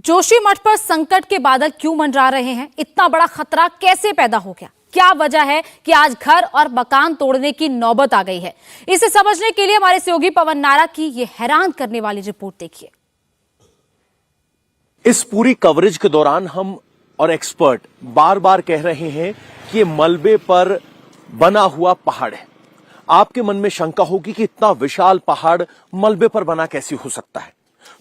जोशीमठ पर संकट के बादल क्यों मंडरा रहे हैं? इतना बड़ा खतरा कैसे पैदा हो गया? क्या वजह है कि आज घर और मकान तोड़ने की नौबत आ गई है? इसे समझने के लिए हमारे सहयोगी पवन नारा की ये हैरान करने वाली रिपोर्ट देखिए। इस पूरी कवरेज के दौरान हम और एक्सपर्ट बार बार कह रहे हैं कि ये मलबे पर बना हुआ पहाड़ है। आपके मन में शंका होगी कि इतना विशाल पहाड़ मलबे पर बना कैसे हो सकता है,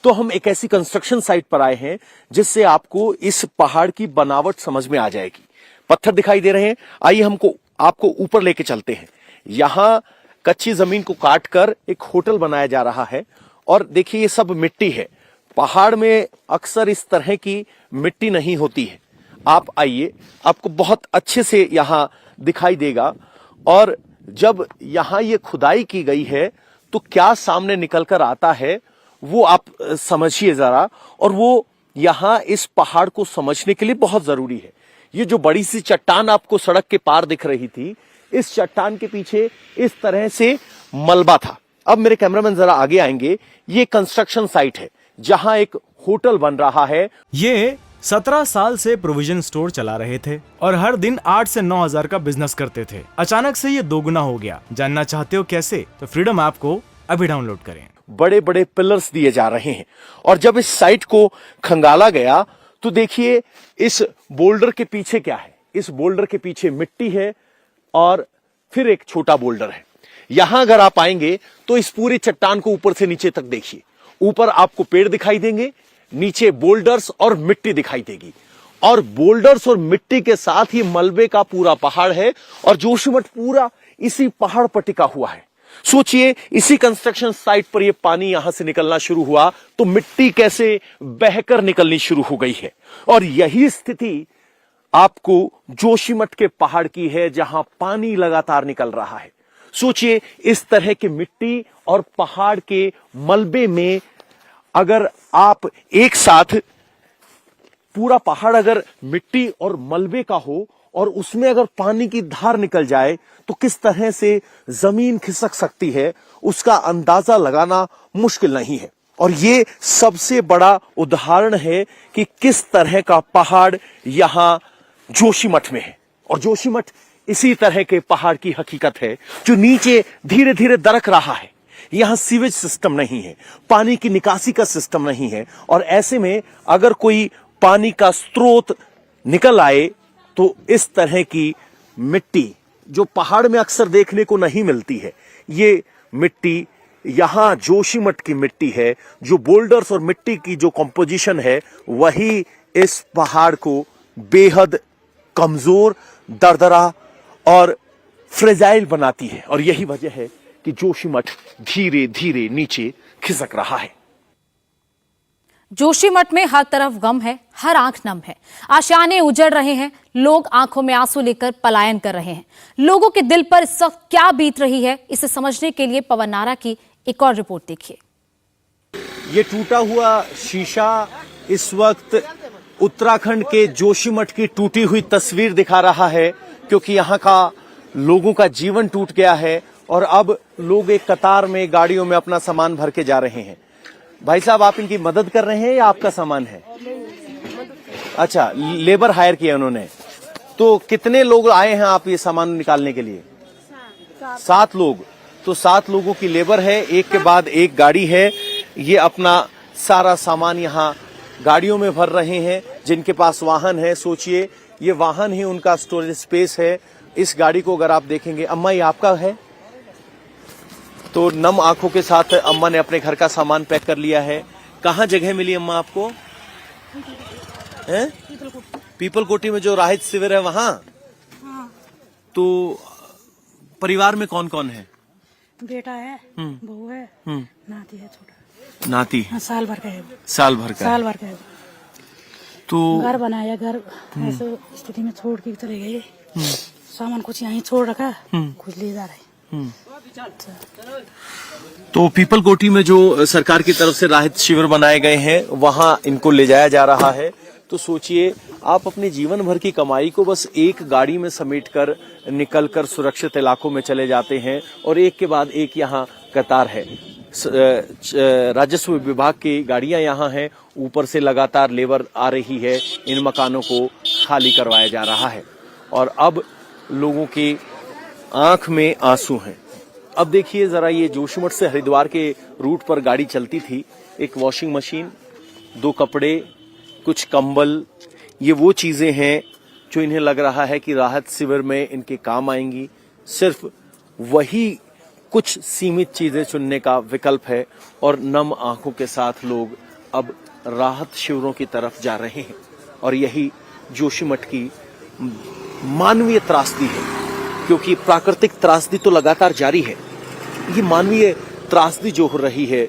तो हम एक ऐसी कंस्ट्रक्शन साइट पर आए हैं जिससे आपको इस पहाड़ की बनावट समझ में आ जाएगी। पत्थर दिखाई दे रहे हैं, आइए आपको ऊपर लेके चलते हैं। यहां कच्ची जमीन को काटकर एक होटल बनाया जा रहा है और देखिए ये सब मिट्टी है। पहाड़ में अक्सर इस तरह की मिट्टी नहीं होती है। आप आइए, आपको बहुत अच्छे से यहां दिखाई देगा। और जब यहां ये खुदाई की गई है तो क्या सामने निकलकर आता है वो आप समझिए जरा। और वो यहां इस पहाड़ को समझने के लिए बहुत जरूरी है। ये जो बड़ी सी चट्टान आपको सड़क के पार दिख रही थी, इस चट्टान के पीछे इस तरह से मलबा था। अब मेरे कैमरामैन जरा आगे आएंगे। ये कंस्ट्रक्शन साइट है जहां एक होटल बन रहा है। ये 17 साल से प्रोविजन स्टोर चला रहे थे और हर दिन 8 से 9 हजार का बिजनेस करते थे। अचानक से ये दोगुना हो गया। जानना चाहते हो कैसे? तो फ्रीडम ऐप को अभी डाउनलोड करें। बड़े बड़े पिलर्स दिए जा रहे हैं और जब इस साइट को खंगाला गया तो देखिए इस बोल्डर के पीछे क्या है। इस बोल्डर के पीछे मिट्टी है और फिर एक छोटा बोल्डर है। यहां अगर आप आएंगे तो इस पूरी चट्टान को ऊपर से नीचे तक देखिए। ऊपर आपको पेड़ दिखाई देंगे, नीचे बोल्डर्स और मिट्टी दिखाई देगी। और बोल्डर्स और मिट्टी के साथ ही मलबे का पूरा पहाड़ है और जोशीमठ पूरा इसी पहाड़ पर टिका हुआ है। सोचिए, इसी कंस्ट्रक्शन साइट पर यह पानी यहां से निकलना शुरू हुआ तो मिट्टी कैसे बहकर निकलनी शुरू हो गई है। और यही स्थिति आपको जोशीमठ के पहाड़ की है जहां पानी लगातार निकल रहा है। सोचिए, इस तरह की मिट्टी और पहाड़ के मलबे में अगर आप एक साथ पूरा पहाड़ अगर मिट्टी और मलबे का हो और उसमें अगर पानी की धार निकल जाए तो किस तरह से जमीन खिसक सकती है, उसका अंदाजा लगाना मुश्किल नहीं है। और ये सबसे बड़ा उदाहरण है कि किस तरह का पहाड़ यहां जोशीमठ में है। और जोशीमठ इसी तरह के पहाड़ की हकीकत है जो नीचे धीरे धीरे दरक रहा है। यहां सीवेज सिस्टम नहीं है, पानी की निकासी का सिस्टम नहीं है। और ऐसे में अगर कोई पानी का स्रोत निकल आए तो इस तरह की मिट्टी जो पहाड़ में अक्सर देखने को नहीं मिलती है, ये मिट्टी यहां जोशीमठ की मिट्टी है। जो बोल्डर्स और मिट्टी की जो कंपोजिशन है वही इस पहाड़ को बेहद कमजोर, दरदरा और फ्रेजाइल बनाती है। और यही वजह है कि जोशीमठ धीरे धीरे नीचे खिसक रहा है। जोशीमठ में हर तरफ गम है, हर आंख नम है। आशाएं उजड़ रहे हैं, लोग आंखों में आंसू लेकर पलायन कर रहे हैं। लोगों के दिल पर इस वक्त क्या बीत रही है, इसे समझने के लिए पवन नारा की एक और रिपोर्ट देखिए। ये टूटा हुआ शीशा इस वक्त उत्तराखंड के जोशीमठ की टूटी हुई तस्वीर दिखा रहा है, क्योंकि यहाँ का लोगों का जीवन टूट गया है और अब लोग एक कतार में गाड़ियों में अपना सामान भर के जा रहे हैं। भाई साहब, आप इनकी मदद कर रहे हैं या आपका सामान है? अच्छा, लेबर हायर किया उन्होंने। तो कितने लोग आए हैं आप ये सामान निकालने के लिए? 7 लोग। तो 7 लोगों की लेबर है, एक के बाद एक गाड़ी है। ये अपना सारा सामान यहाँ गाड़ियों में भर रहे हैं। जिनके पास वाहन है, सोचिए ये वाहन ही उनका स्टोरेज स्पेस है। इस गाड़ी को अगर आप देखेंगे, अम्मा ये आपका है? तो नम आंखों के साथ अम्मा ने अपने घर का सामान पैक कर लिया है। कहाँ जगह मिली अम्मा आपको? हैं? पीपल कोटी में जो राहत शिविर है वहाँ? तो परिवार में कौन कौन है? बेटा है, बहू है, नाती है छोटा। नाती? साल भर का है। साल भर का है। तो घर बनाया, घर ऐसे स्थिति में छोड़ के चले गए। सामान कुछ यहीं छोड़ रखा, कुछ ले जा रहे। तो पीपल कोटी में जो सरकार की तरफ से राहत शिविर बनाए गए हैं वहां इनको ले जाया जा रहा है। तो सोचिए, आप अपने जीवन भर की कमाई को बस एक गाड़ी में समेटकर निकलकर सुरक्षित इलाकों में चले जाते हैं और एक के बाद एक यहाँ कतार है। राजस्व विभाग की गाड़ियां यहाँ हैं, ऊपर से लगातार लेबर आ रही है, इन मकानों को खाली करवाया जा रहा है और अब लोगों की आंख में आंसू हैं। अब देखिए जरा, ये जोशीमठ से हरिद्वार के रूट पर गाड़ी चलती थी, एक वॉशिंग मशीन, 2 कपड़े, कुछ कंबल, ये वो चीजें हैं जो इन्हें लग रहा है कि राहत शिविर में इनके काम आएंगी। सिर्फ वही कुछ सीमित चीजें चुनने का विकल्प है और नम आंखों के साथ लोग अब राहत शिविरों की तरफ जा रहे हैं और यही जोशीमठ की मानवीय त्रासदी है, क्योंकि प्राकृतिक त्रासदी तो लगातार जारी है, ये मानवीय त्रासदी जो हो रही है,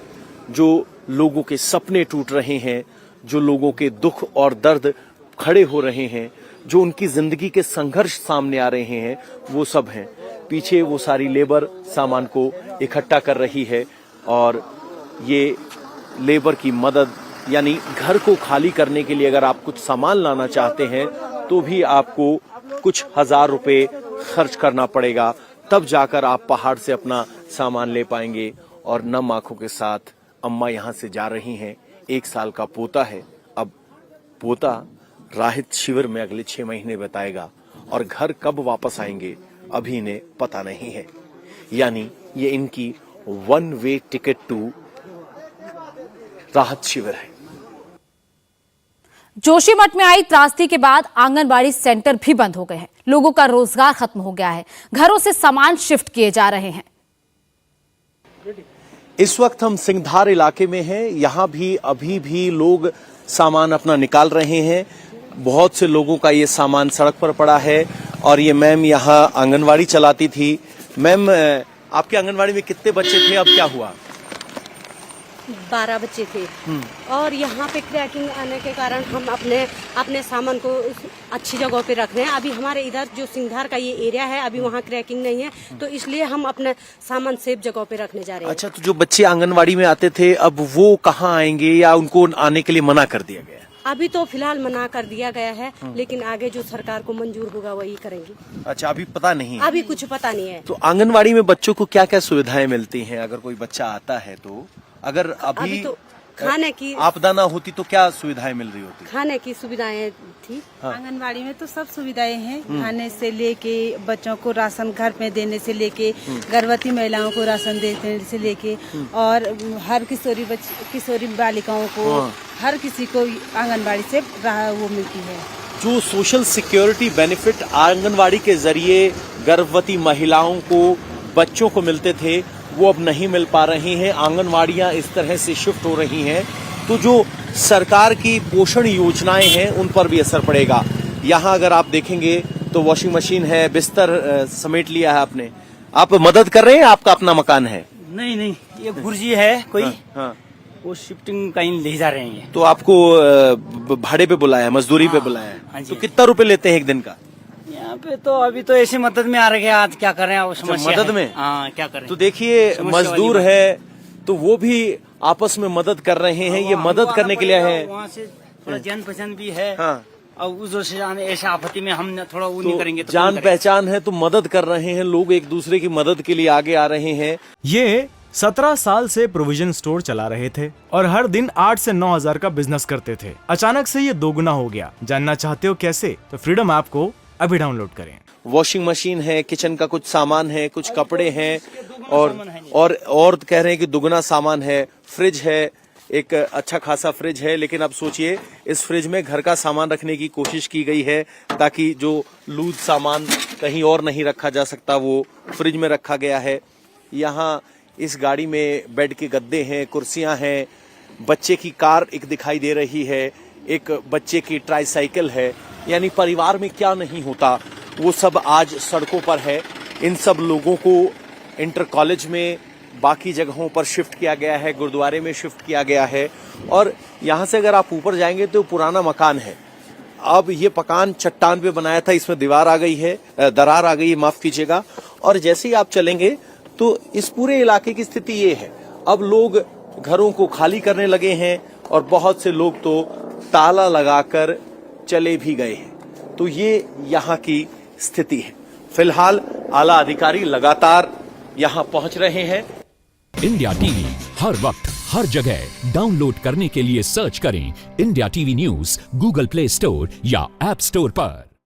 जो लोगों के सपने टूट रहे हैं, जो लोगों के दुख और दर्द खड़े हो रहे हैं, जो उनकी जिंदगी के संघर्ष सामने आ रहे हैं, वो सब हैं। पीछे वो सारी लेबर सामान को इकट्ठा कर रही है और ये लेबर की मदद, यानी घर को खाली करने के लिए अगर आप कुछ सामान लाना चाहते हैं तो भी आपको कुछ हजार रुपए खर्च करना पड़ेगा, तब जाकर आप पहाड़ से अपना सामान ले पाएंगे। और नम आंखों के साथ अम्मा यहां से जा रही हैं। 1 साल का पोता है, अब पोता राहत शिविर में अगले 6 महीने बताएगा और घर कब वापस आएंगे अभी इन्हें पता नहीं है। यानी ये इनकी 1 वे टिकट टू राहत शिविर है। जोशीमठ में आई त्रासदी के बाद आंगनबाड़ी सेंटर भी बंद हो गए हैं, लोगों का रोजगार खत्म हो गया है, घरों से सामान शिफ्ट किए जा रहे हैं। इस वक्त हम सिंघधार इलाके में हैं, यहाँ भी अभी भी लोग सामान अपना निकाल रहे हैं। बहुत से लोगों का ये सामान सड़क पर पड़ा है और ये मैम यहाँ आंगनवाड़ी चलाती थी। मैम, आपके आंगनवाड़ी में कितने बच्चे थे, अब क्या हुआ? 12 बच्चे थे और यहाँ पे क्रैकिंग आने के कारण हम अपने सामान को अच्छी जगह पे रख रहे हैं। अभी हमारे इधर जो सिंघधार का ये एरिया है, अभी वहाँ क्रैकिंग नहीं है, तो इसलिए हम अपने सामान सेफ जगह पे रखने जा रहे हैं। अच्छा, तो जो बच्चे आंगनवाड़ी में आते थे अब वो कहाँ आएंगे या उनको आने के लिए मना कर दिया गया? अभी तो फिलहाल मना कर दिया गया है, लेकिन आगे जो सरकार को मंजूर होगा वही करेंगे। अच्छा, अभी पता नहीं है? अभी कुछ पता नहीं है। तो आंगनवाड़ी में बच्चों को क्या क्या सुविधाएं मिलती हैं अगर कोई बच्चा आता है तो? अगर अभी तो खाने की आपदा ना होती तो क्या सुविधाएं मिल रही होती? खाने की सुविधाएं थी। आंगनबाड़ी में तो सब सुविधाएं हैं, खाने से लेके बच्चों को राशन घर में देने से लेके गर्भवती महिलाओं को राशन देने से लेके और हर किशोरी बालिकाओं को हर किसी को आंगनबाड़ी से वो मिलती है। जो सोशल सिक्योरिटी बेनिफिट आंगनवाड़ी के जरिए गर्भवती महिलाओं को, बच्चों को मिलते थे, वो अब नहीं मिल पा रहे हैं। आंगनवाड़ियां इस तरह से शिफ्ट हो रही हैं, तो जो सरकार की पोषण योजनाएं हैं उन पर भी असर पड़ेगा। यहाँ अगर आप देखेंगे तो वॉशिंग मशीन है, बिस्तर समेट लिया है आपने। आप मदद कर रहे हैं, आपका अपना मकान है? नहीं, ये गुरुजी है कोई। हाँ। वो शिफ्टिंग कहीं ले जा रहे हैं। तो आपको भाड़े पे बुलाया है, मजदूरी पे बुलाया है? हाँ जी। तो कितना रुपए लेते हैं एक दिन का? यहाँ पे तो अभी तो ऐसे मदद में आ रहे हैं, आज क्या कर रहे हैं? अच्छा, मदद में? हाँ, क्या कर रहे हैं? तो देखिए, मजदूर है तो वो भी आपस में मदद कर रहे हैं। ये मदद करने के लिए है, वहाँ से थोड़ा जान पहचान भी है। हाँ। और उस वजह से ऐसा आपत्ति में हम थोड़ा वो नहीं करेंगे तो जान पहचान है तो मदद कर रहे हैं लोग, एक दूसरे की मदद के लिए आगे आ रहे हैं। ये 17 साल से प्रोविजन स्टोर चला रहे थे और हर दिन 8 से 9 हजार का बिजनेस करते थे। अचानक से ये दोगुना हो गया। जानना चाहते हो कैसे? तो फ्रीडम ऐप को अभी डाउनलोड करें। वॉशिंग मशीन है, किचन का कुछ सामान है, कुछ कपड़े हैं और कह रहे हैं कि दुगना सामान है। फ्रिज है, एक अच्छा खासा फ्रिज है, लेकिन अब सोचिए इस फ्रिज में घर का सामान रखने की कोशिश की गई है ताकि जो लूज सामान कहीं और नहीं रखा जा सकता वो फ्रिज में रखा गया है। यहाँ इस गाड़ी में बेड के गद्दे हैं, कुर्सियां हैं, बच्चे की कार एक दिखाई दे रही है, एक बच्चे की ट्राईसाइकिल है। यानी परिवार में क्या नहीं होता वो सब आज सड़कों पर है। इन सब लोगों को इंटर कॉलेज में, बाकी जगहों पर शिफ्ट किया गया है, गुरुद्वारे में शिफ्ट किया गया है। और यहाँ से अगर आप ऊपर जाएंगे तो पुराना मकान है। अब ये मकान चट्टान पे बनाया था, इसमें दीवार आ गई है, दरार आ गई है, माफ कीजिएगा। और जैसे ही आप चलेंगे तो इस पूरे इलाके की स्थिति ये है। अब लोग घरों को खाली करने लगे हैं और बहुत से लोग तो ताला लगाकर चले भी गए हैं। तो ये यहाँ की स्थिति है। फिलहाल आला अधिकारी लगातार यहाँ पहुंच रहे हैं। इंडिया टीवी हर वक्त हर जगह डाउनलोड करने के लिए सर्च करें India TV news Google play store या ऐप स्टोर पर।